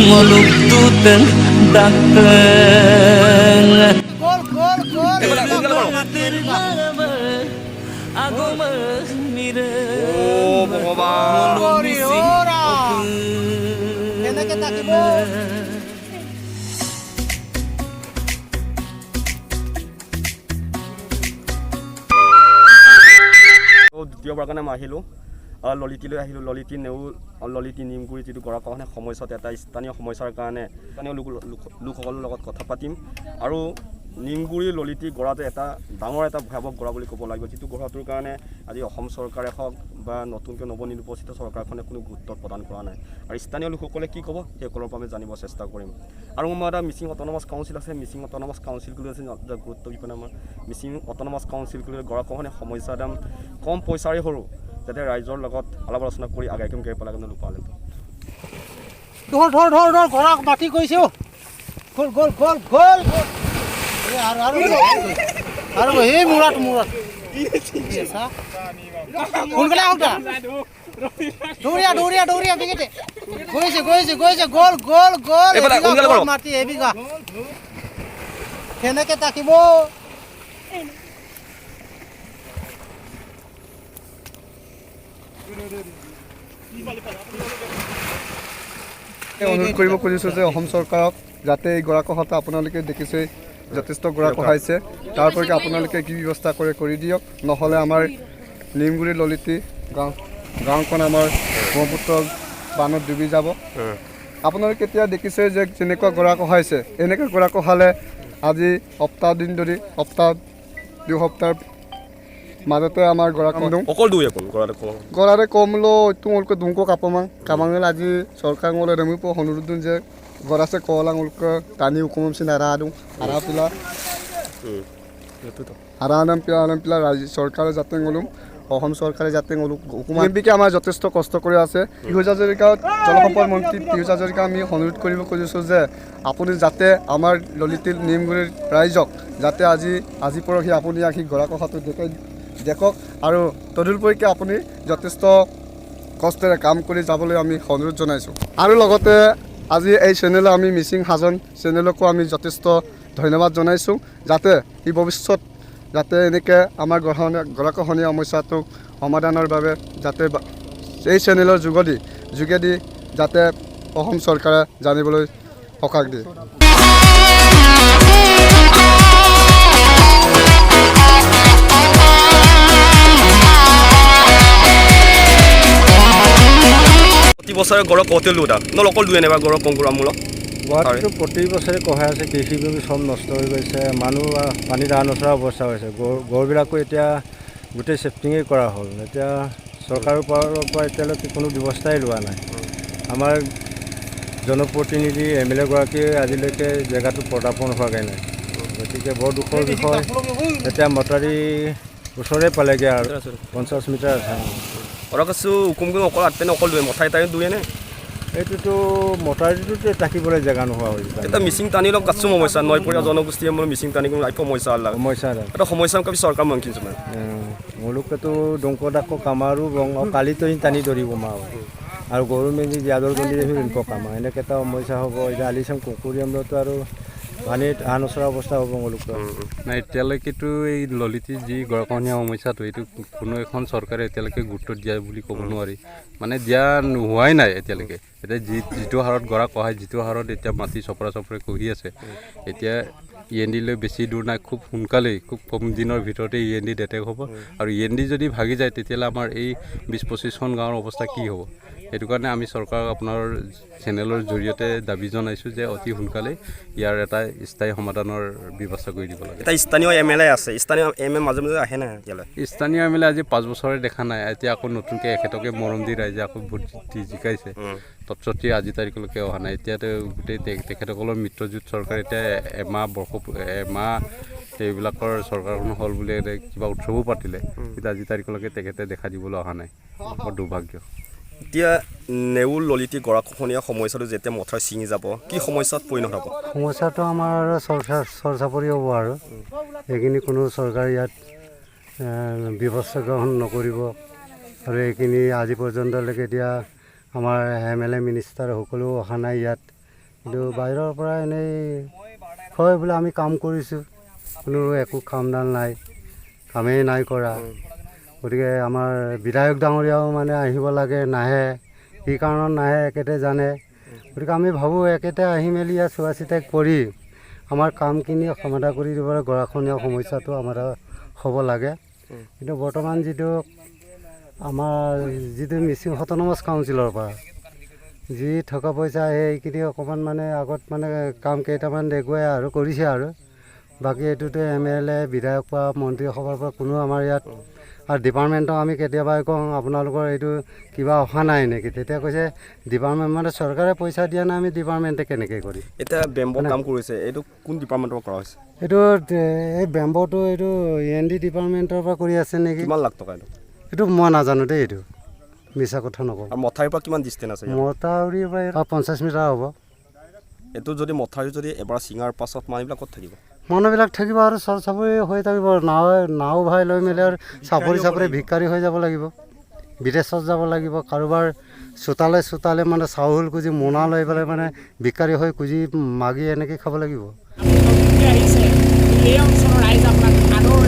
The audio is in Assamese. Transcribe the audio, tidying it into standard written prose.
ngoluk tuteng dateng aku mire ভগৱান কেনেকে থাকিব দ্বিতীয়বাৰ কাৰণে মই আহিলোঁ ললিতীলৈ আহিলোঁ ললিতী নেউল ললিতী নিমগুৰি যিটো গৰাখহনীয়া সমস্যাত এটা স্থানীয় সমস্যাৰ কাৰণে স্থানীয় লোকসকলৰ লগত কথা পাতিম আৰু নিমগুৰি ললিতী গৰাটো এটা ডাঙৰ এটা ভয়াৱহ গৰা বুলি ক'ব লাগিব যিটো গৰাটোৰ কাৰণে আজি অসম চৰকাৰে হওক বা নতুনকৈ নৱনিৰ্বাচিত চৰকাৰখনে কোনো গুৰুত্ব প্ৰদান কৰা নাই আৰু স্থানীয় লোকসকলে কি ক'ব সেইসকলৰ পৰা আমি জানিব চেষ্টা কৰিম আৰু মই এটা মিচিং অট'নমাছ কাউন্সিল আছে মিচিং অট'নমাছ কাউন্সিল বুলি আছে গুৰুত্ব বিপণে আমাৰ মিচিং অট'নমাছ কাউন্সিল কৰি গৰাখহনীয়া সমস্যাৰ দাম কম পইচাৰে সৰু যাতে ৰাইজৰ লগত আলাপ আলোচনা কৰি আগাই কাম কৰিব লাগে লোপালে ধৰ ধৰ ধৰ ধৰ ঘৰা মাটি কৰিছে গ'ল গ'ল গ'ল গ'ল আৰু এই মুৰাট সোনকালে আহক দৌৰিয়া দৌৰিয়া দৌৰিয়া বিকেটে গৈছে গৈছে গৈছে গ'ল গ'ল গ'ল মাটি এবিঘা কেনেকে থাকিব অনুৰোধ কৰিব খুজিছোঁ যে অসম চৰকাৰক যাতে এই গৰাখহনীয়াত আপোনালোকে দেখিছে যথেষ্ট গৰাখহাইছে তাৰ পৰিকে আপোনালোকে কি ব্যৱস্থা কৰে কৰি দিয়ক নহ'লে আমাৰ নিমগুৰি ললিতী গাঁওখন আমাৰ ব্ৰহ্মপুত্ৰ বানত ডুবি যাব আপোনালোকে এতিয়া দেখিছে যে যেনেকুৱা গৰাখহাইছে এনেকৈ গৰাখহালে আজি সপ্তাহ দিন ধৰি সপ্তাহ দুসপ্তাহ মাজতে আমাৰ গৰাৰে কমলো তোমালোকে দুংক কামাঙেল আজি চৰকাৰ মলে ৰেমিপ অনুৰোধ যে গৰাছে কলাঙলকে টানি উকমছি নাৰা দিওঁ আৰা পিলা আৰা নাম পিলা চৰকাৰে যাতে গ'লো অসম চৰকাৰে যাতে গ'লো অকণমান এমপিকে আমাৰ যথেষ্ট কষ্ট কৰি আছে পিয়ুষ হাজৰিকা জলসম্পদ মন্ত্ৰী পিয়ুষ হাজৰিকা আমি অনুৰোধ কৰিব খুজিছোঁ যে আপুনি যাতে আমাৰ ললিতী নিমগুৰিৰ ৰাইজক যাতে আজি পৰহি আপুনি আহি গৰাখহনীয়াটো দেখক আৰু তদুপৰি আপুনি যথেষ্ট কষ্টেৰে কাম কৰি যাবলৈ আমি অনুৰোধ জনাইছোঁ আৰু লগতে আজি এই চেনেলে আমি মিচিং হাজন চেনেলকো আমি যথেষ্ট ধন্যবাদ জনাইছোঁ যাতে এই ভৱিষ্যত যাতে এনেকৈ আমাৰ গৰাখহনীয়া সমস্যাটো সমাধানৰ বাবে যাতে এই চেনেলৰ যোগেদি যাতে অসম চৰকাৰে জানিবলৈ সকাহ দিয়ে প্ৰতি বছৰে গড় কওঁতেলো অকল দুই এনেবা গড় কংকুৰামূলক গুৱাহাটীটো প্ৰতি বছৰে কহাই আছে কৃষিভূমি চব নষ্ট হৈ গৈছে মানুহ পানী দাহ নচৰা অৱস্থা হৈছে গড়বিলাকো এতিয়া গোটেই চেফটিঙেই কৰা হ'ল এতিয়া চৰকাৰৰ পৰা এতিয়ালৈকে কোনো ব্যৱস্থাই লোৱা নাই আমাৰ জনপ্ৰতিনিধি MLA গৰাকীয়ে আজিলৈকে জেগাটো পদাৰ্পণ হোৱাগৈ নাই গতিকে বৰ দুখৰ বিষয় এতিয়া মটাৰী ওচৰে পালেগৈ আৰু 50 মিটাৰ আছে অৰকাছো উকুমগুণ অকল আঠপেনে অকল দুৱে মঠাই তাই দুয়েনে এইটোতো মটাৰীটোতো থাকিবলৈ জেগা নোহোৱা হৈ যায় এটা মিচিং টানি লগ কাছো সমস্যা নৈপৰীয়া জনগোষ্ঠীয়ে মোৰ মিচিং টানি কোনো সমস্যা আল্লাহ সমস্যা এটা সমস্যা কাবি চৰকাৰ মাংখিছোঁ মানে মোলোকেতো ডংক ডাকো কামাৰো ৰং কালিতো টানি ধৰিব মাও আৰু গৰু মেলি জীয়াদৰ গলি এনেকুৱা কামা এনেকৈ এটা সমস্যা হ'ব এতিয়া আলিচাম কুকুৰীয়ামতো আৰু পানীত আহ নচৰা অৱস্থা হ'ব মোলোকৰ নাই এতিয়ালৈকেতো এই ললিতীৰ যি গৰাখহনীয়া সমস্যাটো এইটো কোনো এখন চৰকাৰে এতিয়ালৈকে গুৰুত্ব দিয়া বুলি ক'ব নোৱাৰি মানে দিয়া নোহোৱাই নাই এতিয়ালৈকে এতিয়া যিটো হাৰত গৰাখহাই যিটো হাৰত এতিয়া মাটি চপৰা কহি আছে এতিয়া END লৈ বেছি দূৰ নাই খুব সোনকালেই খুব কম দিনৰ ভিতৰতে END ডেটেক্ট হ'ব আৰু END যদি ভাগি যায় তেতিয়াহ'লে আমাৰ এই 20-25খন গাঁৱৰ অৱস্থা কি হ'ব সেইটো কাৰণে আমি চৰকাৰক আপোনাৰ চেনেলৰ জৰিয়তে দাবী জনাইছোঁ যে অতি সোনকালে ইয়াৰ এটা স্থায়ী সমাধানৰ ব্যৱস্থা কৰি দিব লাগে এটা স্থানীয় MLA আছে স্থানীয় মাজে মাজে আহে না ইয়ালৈ স্থানীয় MLA আজি 5 বছৰে দেখা নাই এতিয়া আকৌ নতুনকৈ এখেতকে মৰম দি ৰাইজে আকৌ ভোট জিকাইছে তৎসত্ত্বে আজি তাৰিখলৈকে অহা নাই এতিয়াতো গোটেই তেখেতসকলৰ মিত্ৰজোঁট চৰকাৰ এতিয়া এমাহ এইবিলাকৰ চৰকাৰখন হ'ল বুলি কিবা উৎসৱো পাতিলে কিন্তু আজি তাৰিখলৈকে তেখেতে দেখা দিবলৈ অহা নাই বৰ দুৰ্ভাগ্য এতিয়া নেউল ললিতী গৰাখহনীয়া সমস্যাটো যেতিয়া মথাৰ ছিঙি যাব কি সমস্যাত পৰিণত হ'ব সমস্যাটো আমাৰ চৰ্চাপৰি হ'ব আৰু এইখিনি কোনো চৰকাৰ ইয়াত ব্যৱস্থা গ্ৰহণ নকৰিব আৰু এইখিনি আজি পৰ্যন্তলৈকে এতিয়া আমাৰ MLA মিনিষ্টাৰ সকলো অহা নাই ইয়াত কিন্তু বাহিৰৰ পৰা এনেই হয় বোলে আমি কাম কৰিছোঁ, কোনো একো কামডাল নাই, কামেই নাই কৰা। গতিকে আমাৰ বিধায়ক ডাঙৰীয়াও মানে আহিব লাগে, নাহে, কি কাৰণত নাহে একেতে জানে। গতিকে আমি ভাবোঁ একেতে আহি মেলি ইয়াত চোৱা চিতা কৰি আমাৰ কামখিনি সমাধা কৰি দিবলৈ গৰাখহনীয়া সমস্যাটো সমাধা হ'ব লাগে। কিন্তু বৰ্তমান যিটো আমাৰ যিটো মিচিং অট'নমাছ কাউন্সিলৰ পৰা যি টকা পইচা সেইখিনি অকণমান মানে আগত মানে কাম কেইটামান দেখুৱাই আৰু কৰিছে আৰু বাকী এইটোতে MLA বিধায়ক পৰা মন্ত্ৰীসভাৰ পৰা কোনো আমাৰ ইয়াত আৰু ডিপাৰ্টমেণ্টক আমি কেতিয়াবা কওঁ আপোনালোকৰ এইটো কিবা অহা নাই নেকি, তেতিয়া কৈছে ডিপাৰ্টমেণ্ট মানে চৰকাৰে পইচা দিয়া নাই, আমি ডিপাৰ্টমেণ্টে কেনেকৈ কৰিম। এতিয়া বেম্ব' কাম কৰিছে, এইটো কোন ডিপাৰ্টমেণ্টৰ পৰা কৰা হৈছে? এইটো এই বেম্ব'টো এইটো END ডিপাৰ্টমেণ্টৰ পৰা কৰি আছে নেকি। কিমান লাখ টকা এইটো? এইটো মই নাজানো দেই, এইটো মিছা কথা নকওঁ। আৰু মথাউৰিৰ পৰা কিমান ডিষ্টেঞ্চ আছে? মথাউৰিৰ পৰা 50 মিটাৰ হ'ব। এইটো যদি মথাউৰি যদি এবাৰ ছিঙাৰ পাছত মানুহবিলাক ক'ত থাকিব? মানুহবিলাক থাকিব আৰু চৰ চাপৰি হৈ থাকিব, নাও ভাই লৈ মেলি আৰু চাপৰি ভিক্ষাৰী হৈ যাব লাগিব, বিদেশত যাব লাগিব, কাৰোবাৰ চোতালে মানে চাউল খুজি মোনা লৈ পেলাই মানে ভিক্ষাৰী হৈ খুজি মাগি এনেকৈ খাব লাগিব। এই অঞ্চলৰ ৰাইজ আপোনাক আদৰ